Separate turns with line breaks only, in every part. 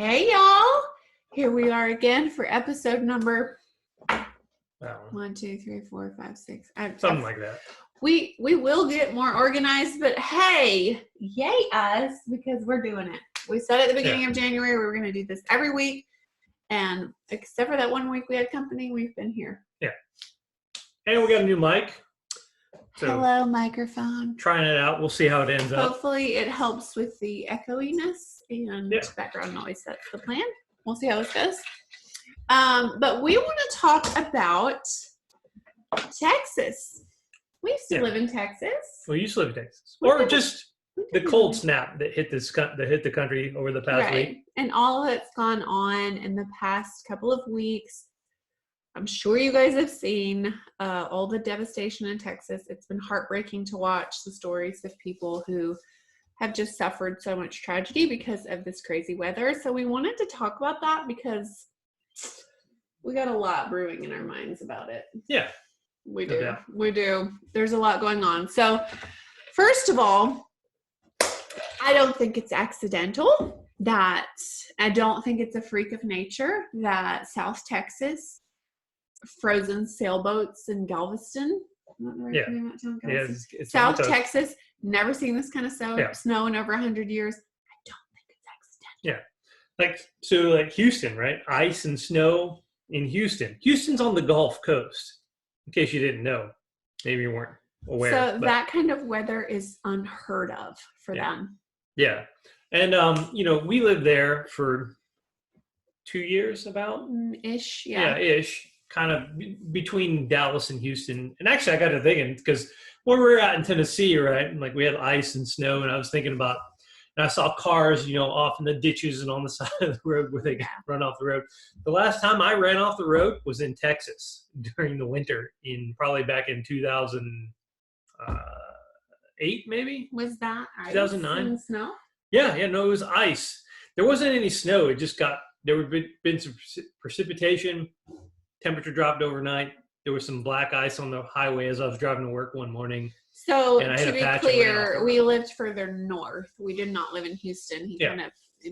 Hey y'all, here we are again for episode number 1, 2, 3, 4, 5, 6.
Something like that.
We will get more organized, but hey, yay us, because we're doing it. We said at the beginning of January we were going to do this every week, and except for that 1 week we had company, we've been here.
Yeah. And we got a new mic. So
hello, microphone.
Trying it out. We'll see how it ends up.
Hopefully it helps with the echoiness and background noise. That's the plan. We'll see how this goes. But we want to talk about Texas. We used to live in Texas.
We used to live in Texas. Or just the cold snap that hit the country over the past week.
And all that's gone on in the past couple of weeks. I'm sure you guys have seen all the devastation in Texas. It's been heartbreaking to watch the stories of people who have just suffered so much tragedy because of this crazy weather. So we wanted to talk about that because we got a lot brewing in our minds about it.
Yeah.
We do. No, we do. There's a lot going on. So first of all, I don't think it's accidental I don't think it's a freak of nature that South Texas frozen sailboats in Galveston. South Texas, never seen this kind of snow in over 100 years. I don't think it's accidental.
Like Houston, right? Ice and snow in Houston. Houston's on the Gulf Coast, in case you didn't know. Maybe you weren't aware.
So that kind of weather is unheard of for them.
Yeah. And, we lived there for 2 years about.
Ish,
yeah. Yeah, ish. Kind of between Dallas and Houston. And actually, I got to thinking, because where we were at in Tennessee, right, like we had ice and snow, and I was thinking about, and I saw cars, off in the ditches and on the side of the road where they run off the road. The last time I ran off the road was in Texas during the winter, probably back in 2008, maybe?
Was that ice
2009?
and snow?
Yeah, no, it was ice. There wasn't any snow. It just there would been some precipitation. Temperature dropped overnight. There was some black ice on the highway as I was driving to work one morning.
So to be clear, we lived further north. We did not live in Houston. It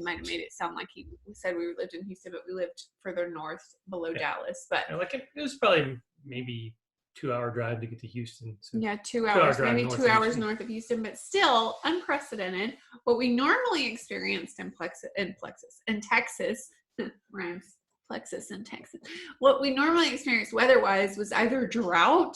might have made it sound like he said we lived in Houston, but we lived further north below Dallas. But
it was probably maybe 2-hour drive to get to Houston. So
2 hours, maybe 2 hours north of Houston, but still unprecedented. What we normally experienced in Texas, rhymes. Texas and Texas. What we normally experienced weather-wise was either drought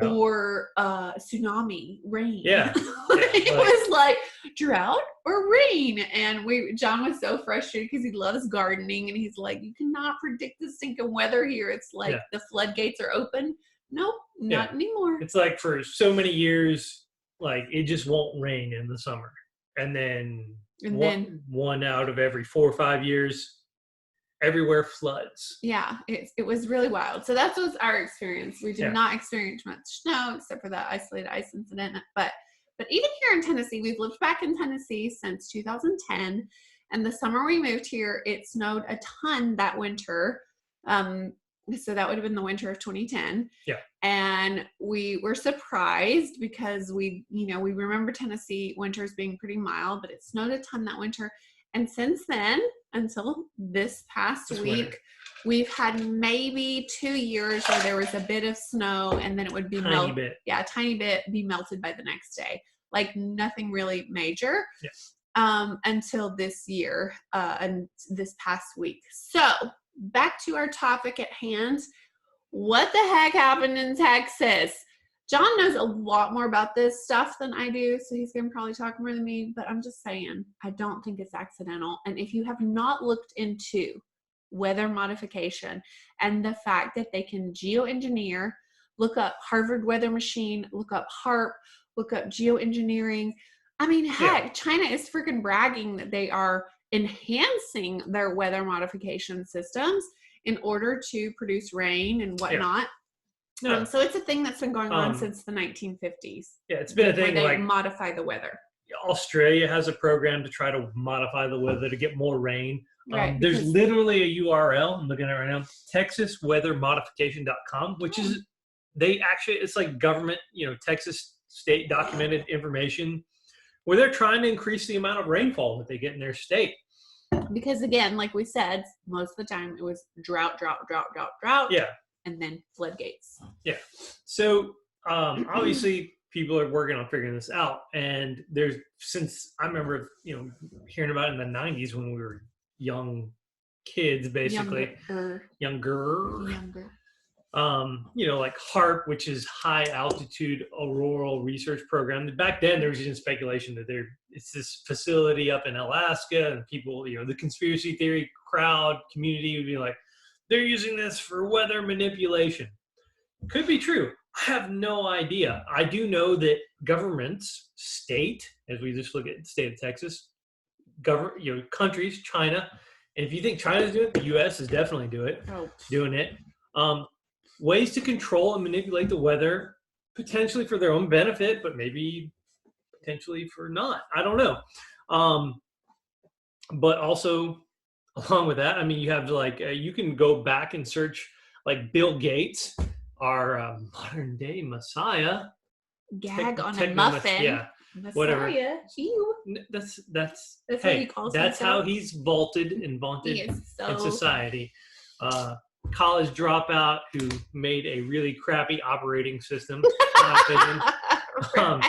or tsunami, rain.
Yeah.
It was like drought or rain. And John was so frustrated because he loves gardening, and he's like, you cannot predict the stinking weather here. It's like the floodgates are open. Nope, not anymore.
It's like for so many years, like it just won't rain in the summer. And then one out of every 4 or 5 years, everywhere floods.
Yeah, it was really wild. So that was our experience. We did not experience much snow except for that isolated ice incident. But even here in Tennessee, we've lived back in Tennessee since 2010. And the summer we moved here, it snowed a ton that winter. So that would have been the winter of 2010.
Yeah. And
we were surprised because we remember Tennessee winters being pretty mild, but it snowed a ton that winter. And since then, until this past week, we've had maybe 2 years where there was a bit of snow, and then it would be melted. Yeah, a tiny bit, be melted by the next day. Like nothing really major until this year and this past week. So back to our topic at hand. What the heck happened in Texas? John knows a lot more about this stuff than I do, so he's going to probably talk more than me, but I'm just saying, I don't think it's accidental. And if you have not looked into weather modification and the fact that they can geoengineer, look up Harvard Weather Machine, look up HAARP, look up geoengineering. I mean, heck, China is freaking bragging that they are enhancing their weather modification systems in order to produce rain and whatnot.
No.
So it's a thing that's been going on since the 1950s.
Yeah, it's been a thing
where they modify the weather.
Australia has a program to try to modify the weather to get more rain.
Right,
there's literally a URL, I'm looking at it right now, texasweathermodification.com, which is, it's like government, Texas state documented information where they're trying to increase the amount of rainfall that they get in their state.
Because again, like we said, most of the time it was drought,
Yeah.
and then floodgates.
Yeah. So obviously people are working on figuring this out, and since I remember hearing about it in the 90s when we were young kids, basically younger. Like HARP, which is High Altitude Auroral Research Program. Back then, there was even speculation that it's this facility up in Alaska, and people, the conspiracy theory community would be like, they're using this for weather manipulation. Could be true. I have no idea. I do know that governments, state, as we just look at the state of Texas, countries, China, and if you think China's doing it, the U.S. is definitely doing it. Ways to control and manipulate the weather, potentially for their own benefit, but maybe potentially for not. I don't know. But also, along with that, I mean, you have you can go back and search like Bill Gates, our modern day messiah.
Gag on a muffin.
Yeah.
Messiah.
Whatever.
Ew.
That's
what he calls
that's
himself.
how he's vaulted and vaunted in
so...
society. College dropout who made a really crappy operating system. In my opinion.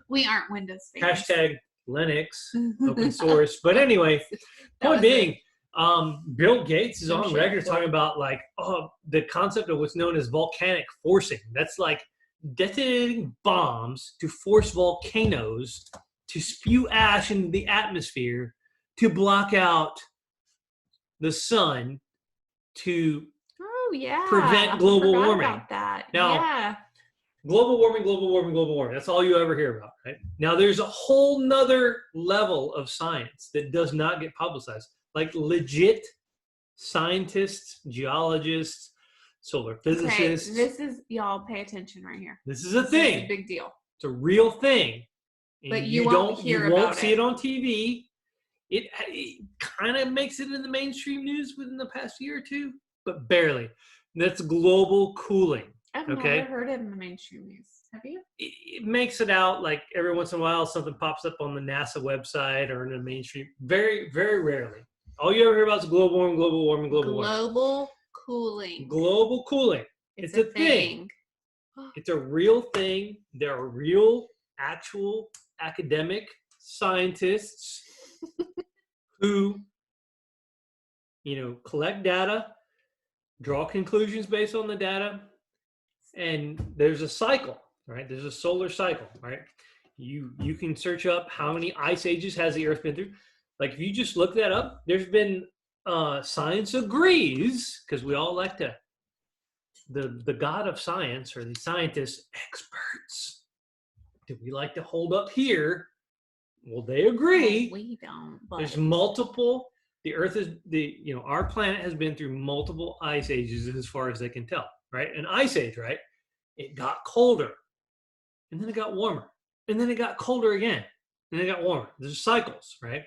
We aren't Windows fans.
Hashtag Linux, open source. But anyway, point being, Bill Gates is on record talking about the concept of what's known as volcanic forcing. That's like detonating bombs to force volcanoes to spew ash into the atmosphere to block out the sun to prevent global warming.
About that.
Now, global warming. That's all you ever hear about, right? Now, there's a whole nother level of science that does not get publicized. Like legit scientists, geologists, solar physicists.
Okay, this is, y'all pay attention right here.
This is a thing.
It's a big deal.
It's a real thing. And
but you won't
see it on TV. It kind of makes it in the mainstream news within the past year or two, but barely. That's global cooling.
I've never heard it in the mainstream news. Have you?
It makes it out like every once in a while something pops up on the NASA website or in the mainstream. Very, very rarely. All you ever hear about is global warming.
Global cooling.
Global cooling. It's a thing. It's a real thing. There are real, actual academic scientists who, collect data, draw conclusions based on the data, and there's a cycle, right? There's a solar cycle, right? You can search up how many ice ages has the Earth been through. Like if you just look that up, there's been science agrees, because we all like to the god of science or the scientists, experts, that we like to hold up here. Well, they agree.
Well, we don't. But...
There's multiple. The Earth is our planet has been through multiple ice ages as far as they can tell, right? An ice age, right? It got colder, and then it got warmer, and then it got colder again, and then it got warmer. There's cycles, right?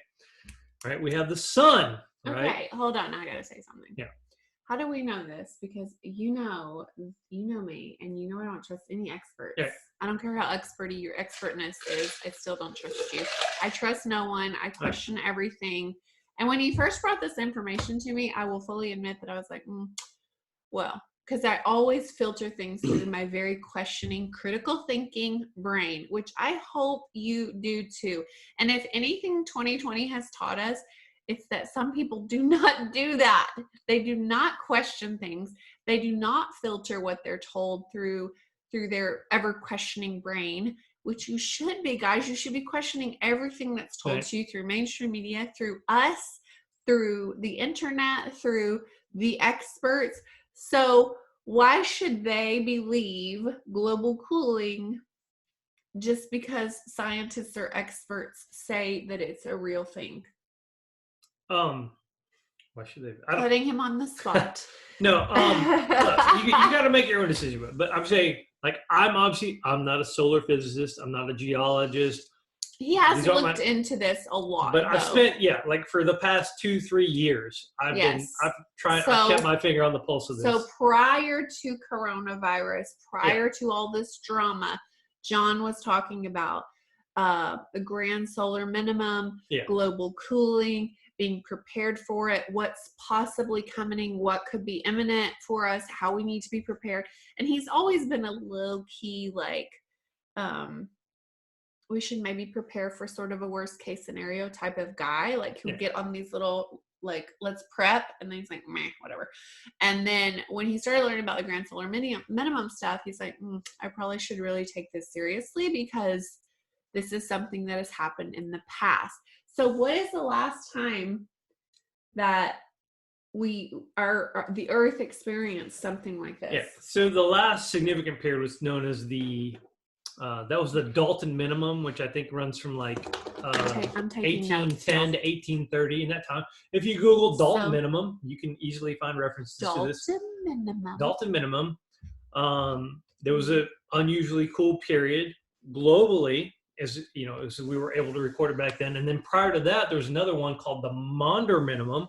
Right. We have the sun. Right?
Okay, hold on. I gotta say something.
Yeah.
How do we know this? Because you know me, and I don't trust any experts.
Yeah.
I don't care how experty your expertness is. I still don't trust you. I trust no one. I question everything. And when you first brought this information to me, I will fully admit that I was like, well, because I always filter things through my very questioning, critical thinking brain, which I hope you do too. And if anything 2020 has taught us, it's that some people do not do that. They do not question things. They do not filter what they're told through their ever questioning brain, which you should be, guys. You should be questioning everything that's told to you through mainstream media, through us, through the internet, through the experts. So why should they believe global cooling just because scientists or experts say that it's a real thing?
Why should they?
Putting him on the spot.
No, look, you got to make your own decision. But I'm saying, I'm not a solar physicist. I'm not a geologist.
He has looked into this a lot.
But I've spent, for the past 2-3 years, I've kept my finger on the pulse of this.
So prior to coronavirus, prior to all this drama, John was talking about the grand solar minimum, global cooling, being prepared for it, what's possibly coming, what could be imminent for us, how we need to be prepared. And he's always been a low key, like, we should maybe prepare for sort of a worst case scenario type of guy. Like he'll get on these little, like, let's prep. And then he's like, meh, whatever. And then when he started learning about the grand solar minimum stuff, he's like, I probably should really take this seriously because this is something that has happened in the past. So what is the last time that the Earth experienced something like this?
Yeah. So the last significant period was known as that was the Dalton minimum, which I think runs from like 1810 to 1830 in that time. If you Google Dalton minimum, you can easily find references to this. Dalton minimum. There was an unusually cool period globally, as we were able to record it back then. And then prior to that, there was another one called the Maunder minimum,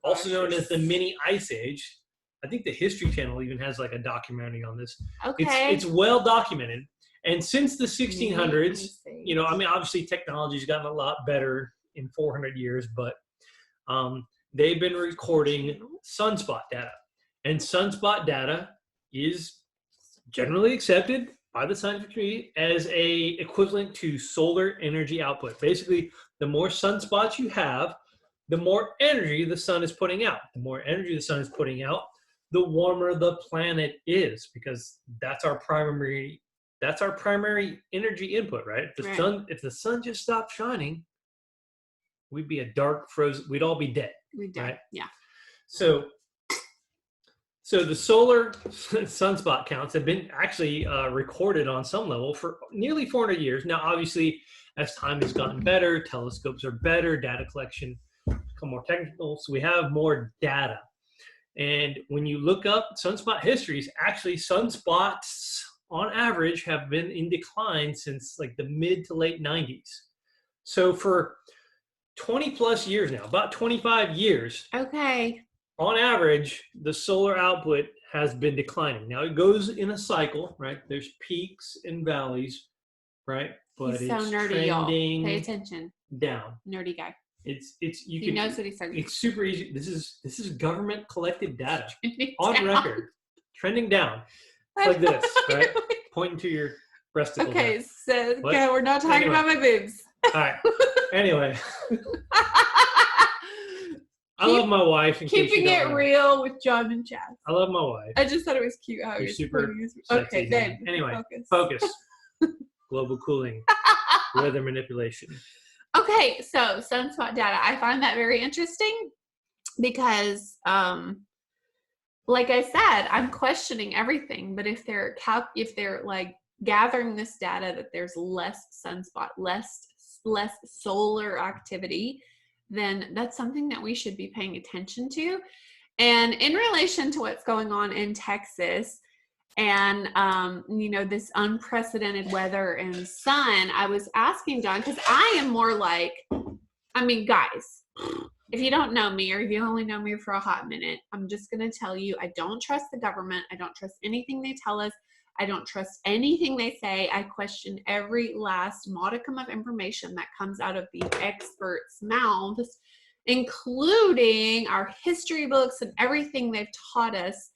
also known as the mini ice age. I think the History Channel even has like a documentary on this.
Okay.
It's well documented. And since the 1600s, obviously technology's gotten a lot better in 400 years, but they've been recording sunspot data. And sunspot data is generally accepted by the scientific community as a equivalent to solar energy output. Basically, the more sunspots you have, the more energy the sun is putting out. The more energy the sun is putting out, the warmer the planet is, because that's our primary energy input, right? If the sun just stopped shining, we'd be a dark frozen, we'd all be dead.
We'd die. Right? Yeah.
So the solar sunspot counts have been actually recorded on some level for nearly 400 years. Now, obviously, as time has gotten better, telescopes are better, data collection become more technical, so we have more data. And when you look up sunspot histories, actually sunspots on average have been in decline since like the mid to late 90s. So for 20 plus years now, about 25 years,
okay,
on average, the solar output has been declining. Now it goes in a cycle, right? There's peaks and valleys, right? But
he's so
it's
nerdy, y'all. Pay attention.
Down.
Nerdy guy.
He
knows what he's talking about.
It's super easy. This is government collected data on record, trending down. Like this, right? Pointing to your breasticle.
Okay, so we're not talking about my boobs.
All right. Anyway. I love my wife.
Keeping it real with John and Chaz.
I love my wife.
I just thought it was cute how
you're super sexy.
Okay, then.
Anyway, focus. Global cooling, weather manipulation.
Okay, so sunspot data. I find that very interesting because, like I said, I'm questioning everything. But if they're like gathering this data that there's less sunspot, less solar activity, then that's something that we should be paying attention to. And in relation to what's going on in Texas and, this unprecedented weather and sun, I was asking John, because I am more like, guys, if you don't know me or if you only know me for a hot minute, I'm just going to tell you, I don't trust the government. I don't trust anything they tell us. I don't trust anything they say. I question every last modicum of information that comes out of these experts' mouths, including our history books and everything they've taught us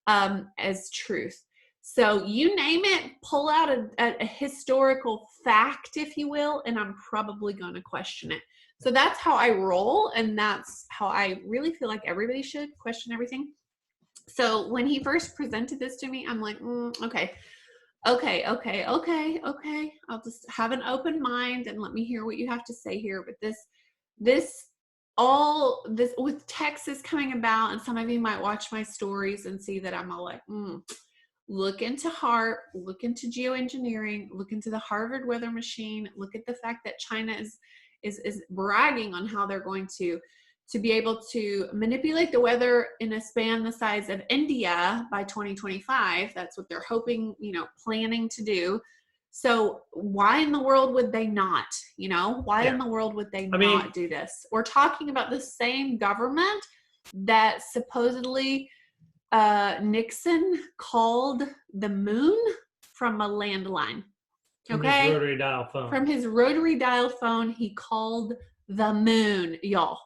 as truth. So you name it, pull out a historical fact, if you will, and I'm probably going to question it. So that's how I roll, and that's how I really feel like everybody should question everything. So when he first presented this to me, I'm like, okay. I'll just have an open mind and let me hear what you have to say here. But this with Texas coming about, and some of you might watch my stories and see that I'm all like, look into HAARP, look into geoengineering, look into the Harvard weather machine, look at the fact that China is bragging on how they're going to be able to manipulate the weather in a span the size of India by 2025. That's what they're hoping, planning to do. So why in the world would they not? Why in the world would they not do this? We're talking about the same government that supposedly Nixon called the moon from a landline. Okay?
From his rotary dial phone.
From his rotary dial phone, he called the moon, y'all.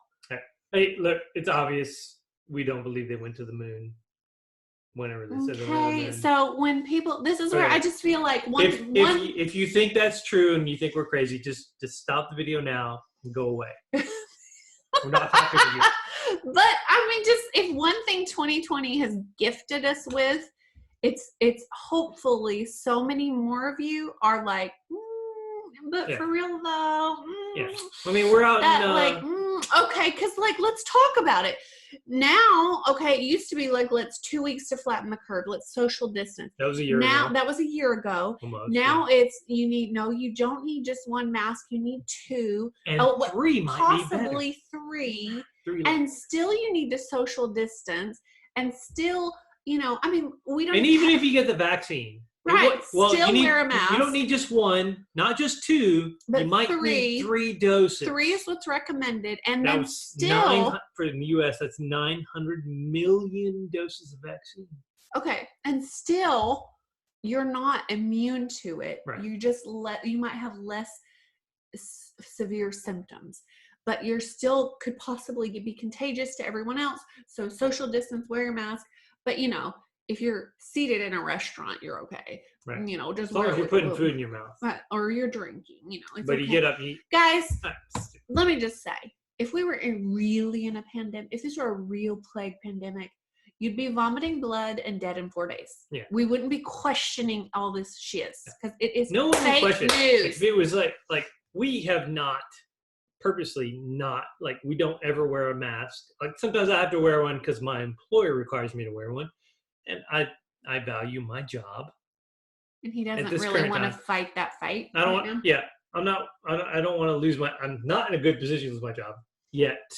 Hey, look, it's obvious we don't believe they went to the moon. Whenever they said they went to the
Okay,
moon.
so when people, this is where I just feel like
if you think that's true and you think we're crazy, just stop the video now and go away. We're not talking to you.
But I mean, just if one thing 2020 has gifted us with, it's hopefully so many more of you are like, but for real though,
yeah. I mean, we're out
that okay, because like let's talk about it now. Okay, it used to be like let's 2 weeks to flatten the curve, let's social distance.
That was a year
now
ago.
That was a year ago.
Almost,
now it's you don't need just one mask, you need two,
and three,
possibly be three, and still you need to social distance, and still, I mean, we don't.
And even if you get the vaccine,
right, still wear a mask.
You don't need just one, not just two.
But
you might need 3 doses.
3 is what's recommended, and then
for the U.S. That's 900 million doses of vaccine.
Okay, and still, you're not immune to it.
Right.
You might have less severe symptoms, but you're still could possibly be contagious to everyone else. So social distance, wear your mask. But if you're seated in a restaurant, you're okay.
Right.
Just
as long as you're putting food in your mouth.
Or you're drinking, it's
but
okay.
You get up and eat.
Guys, let me just say, if we were really in a pandemic, if this were a real plague pandemic, you'd be vomiting blood and dead in 4 days.
Yeah.
We wouldn't be questioning all this shiz because it is
no one
fake
question
news.
If it was like we have not purposely not, like, we don't ever wear a mask. Like, sometimes I have to wear one because my employer requires me to wear one, and I value my job.
And he doesn't really want to fight that fight.
I don't want. Yeah, I'm not. I don't want to lose my. I'm not in a good position to lose my job yet.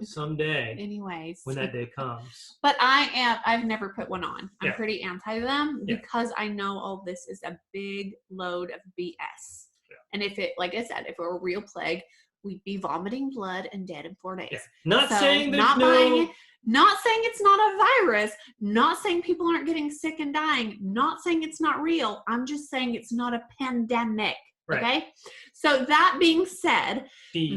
Someday.
Anyways,
when that day comes.
But I've never put one on. I'm pretty anti them because I know all this is a big load of BS. Yeah. And if it, like I said, if it were a real plague, we'd be vomiting blood and dead in 4 days. Yeah.
Not saying there's
not saying it's not a virus, not saying people aren't getting sick and dying, not saying it's not real. I'm just saying it's not a pandemic. Right. Okay. So that being said,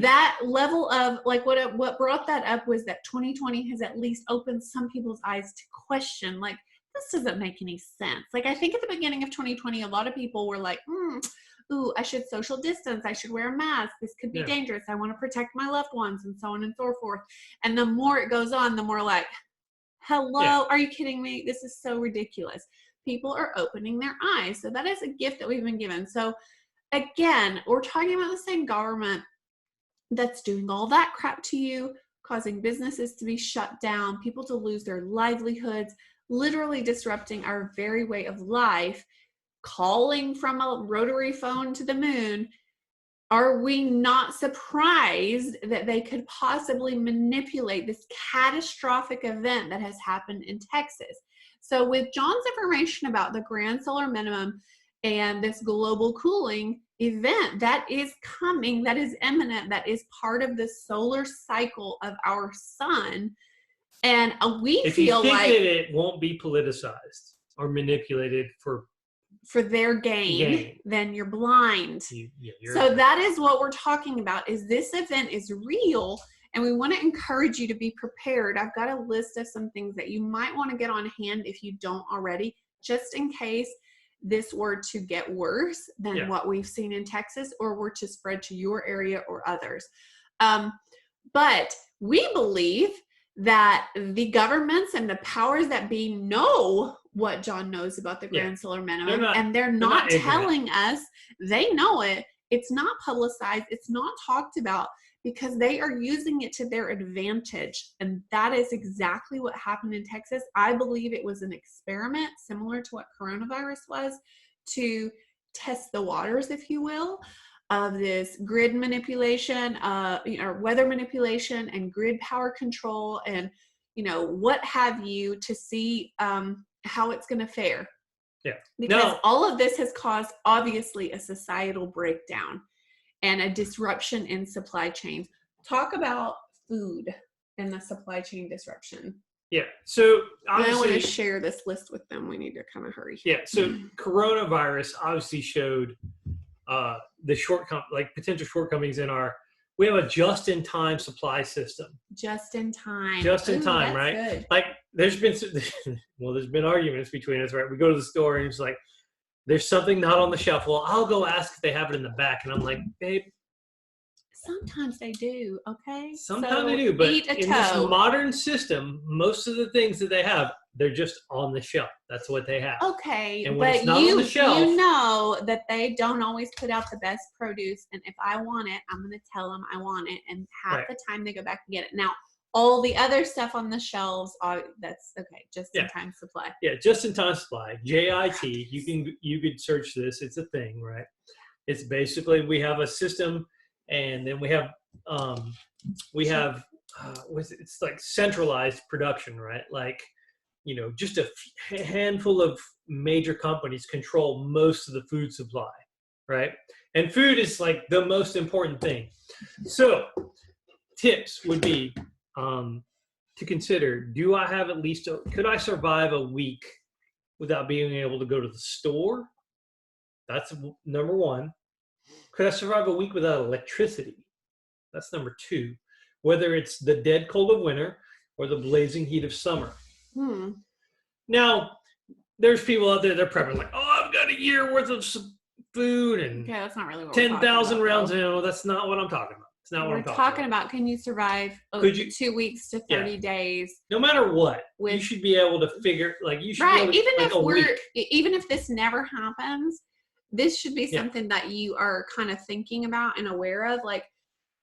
that level of like what brought that up was that 2020 has at least opened some people's eyes to question, like, this doesn't make any sense. Like, I think at the beginning of 2020, a lot of people were like, ooh, I should social distance. I should wear a mask. This could be dangerous. I want to protect my loved ones, and so on and so forth. And the more it goes on, the more like, hello, are you kidding me? This is so ridiculous. People are opening their eyes. So that is a gift that we've been given. So again, we're talking about the same government that's doing all that crap to you, causing businesses to be shut down, people to lose their livelihoods, literally disrupting our very way of life, calling from a rotary phone to the moon. Are we not surprised that they could possibly manipulate this catastrophic event that has happened in Texas? So with John's information about the grand solar minimum and this global cooling event that is coming, that is imminent, that is part of the solar cycle of our sun, and we feel like
that it won't be politicized or manipulated for
their gain, then you're blind. So that is what we're talking about, is this event is real, and we want to encourage you to be prepared. I've got a list of some things that you might want to get on hand if you don't already, just in case this were to get worse than what we've seen in Texas, or were to spread to your area or others. But we believe that the governments and the powers that be know what John knows about the grand solar minimum, and they're not telling us. They know it. It's not publicized. It's not talked about, because they are using it to their advantage. And that is exactly what happened in Texas. I believe it was an experiment similar to what coronavirus was, to test the waters, if you will, of this grid manipulation, or weather manipulation and grid power control, and, what have you, to see how it's going to fare.
Yeah.
Because all of this has caused, obviously, a societal breakdown and a disruption in supply chains. Talk about food and the supply chain disruption.
Yeah. So
I want to share this list with them. We need to kind of hurry.
Yeah. So coronavirus obviously showed the potential shortcomings in our We have a just-in-time supply system.
Just in time.
Just in
Ooh,
time,
that's
right?
good.
Like there's been arguments between us, right? We go to the store and it's like there's something not on the shelf. Well, I'll go ask if they have it in the back, and I'm like, babe,
Sometimes they do, okay?
sometimes
So
they do, but
eat a
in this
toe.
modern system, most of the things that they have, they're just on the shelf. That's what they have.
Okay,
And when
but
it's not on the shelf,
you know that they don't always put out the best produce, and if I want it, I'm gonna tell them I want it, and half
Right.
the time they go back and get it. Now, all the other stuff on the shelves are that's okay, just in time supply.
Yeah, just-in-time supply, JIT. You could search this. It's a thing, right? It's basically we have a system, and then we have it's like centralized production, right? Like just a handful of major companies control most of the food supply, right? And food is like the most important thing. So tips would be to consider, do I have at least, could I survive a week without being able to go to the store? That's number one. Could I survive a week without electricity? That's number two. Whether it's the dead cold of winter or the blazing heat of summer. Now, there's people out there, they're prepping like, oh, I've got a year worth of food and
Okay, that's not really what
10,000 rounds.
though.
No, that's not what I'm talking about. It's not what I'm
talking about. Can you survive 2 weeks to 30 days?
No matter what, you should be able to figure, like, you should be able to,
even if this never happens, this should be something that you are kind of thinking about and aware of. Like,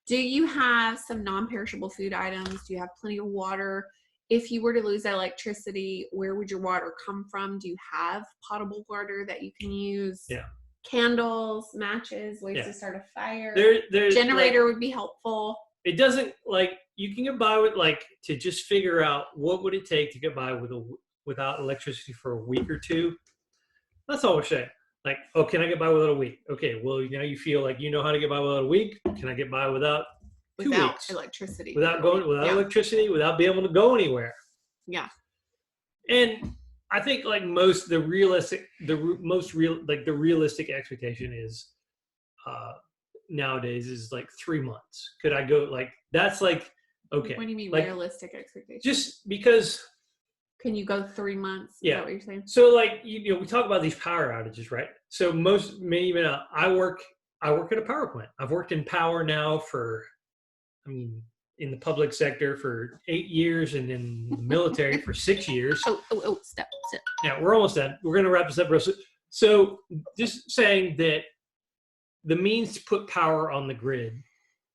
do you have some non-perishable food items? Do you have plenty of water? If you were to lose electricity, where would your water come from? Do you have potable water that you can use?
Yeah.
Candles, matches, ways to start a fire.
Generator
would be helpful.
It doesn't, like, you can get by with, like, to just figure out what would it take to get by without electricity for a week or two. That's all we're saying. Like, oh, can I get by without a week? Okay, well, now you feel like you know how to get by without a week. Can I get by without 2 weeks?
Electricity.
Without electricity, without being able to go anywhere.
Yeah.
And I think like the realistic expectation is nowadays is like 3 months. Could I go like that's like okay.
What do you mean
like,
realistic expectation?
Just because.
Can you go 3 months?
Yeah.
Is that what you're saying?
So like we talk about these power outages, right? So I work at a power plant. I've worked in power now in the public sector for 8 years and in the military for 6 years.
Step.
Yeah, we're almost done. We're going to wrap this up real soon. So just saying that the means to put power on the grid,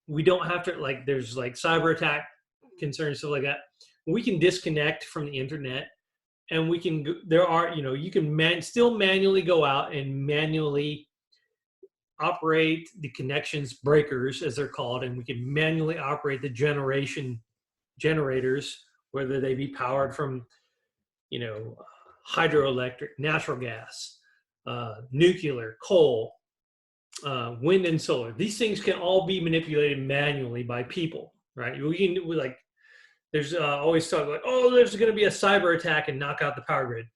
we don't have to, like, there's like cyber attack concerns, stuff like that. We can disconnect from the internet and we can, you can still manually go out and manually operate the connections breakers, as they're called, and we can manually operate the generators, whether they be powered from, hydroelectric, natural gas, nuclear, coal, wind and solar. These things can all be manipulated manually by people, right? There's always talk like, oh, there's going to be a cyber attack and knock out the power grid.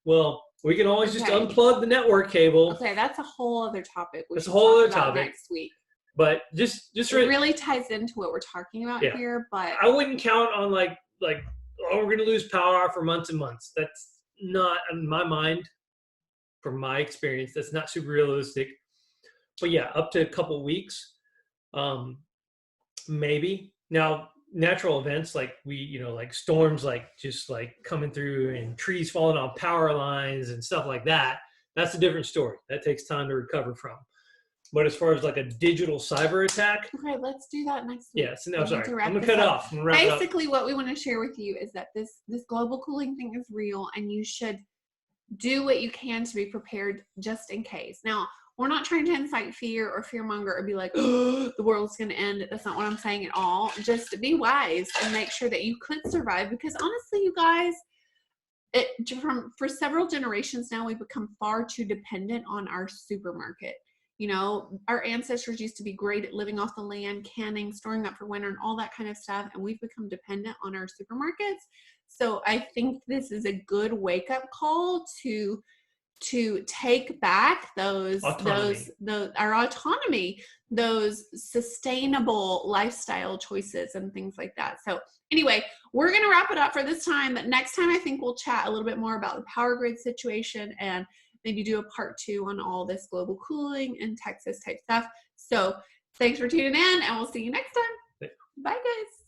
Well, we can always just unplug the network cable.
Okay, that's a whole other topic.
That's a whole other topic
next week.
But just
it really ties into what we're talking about here. But
I wouldn't count on like we're going to lose power for months and months. That's not, in my mind, from my experience, that's not super realistic. But yeah, up to a couple weeks, maybe. Now, natural events like like storms, like just like coming through and trees falling on power lines and stuff like that, that's a different story. That takes time to recover from. But as far as like a digital cyber attack,
okay, let's do that next week.
Yes, no, sorry, I'm gonna cut it off.
Basically, what we want to share with you is that this global cooling thing is real, and you should do what you can to be prepared just in case. Now, we're not trying to incite fear or fearmonger or be like, oh, the world's going to end. That's not what I'm saying at all. Just be wise and make sure that you could survive. Because honestly, you guys, for several generations now, we've become far too dependent on our supermarket. Our ancestors used to be great at living off the land, canning, storing up for winter, and all that kind of stuff. And we've become dependent on our supermarkets. So I think this is a good wake-up call to to take back
Autonomy.
our autonomy, those sustainable lifestyle choices and things like that. So anyway, we're going to wrap it up for this time, but next time I think we'll chat a little bit more about the power grid situation and maybe do a part 2 on all this global cooling and Texas type stuff. So thanks for tuning in, and we'll see you next time. Bye guys.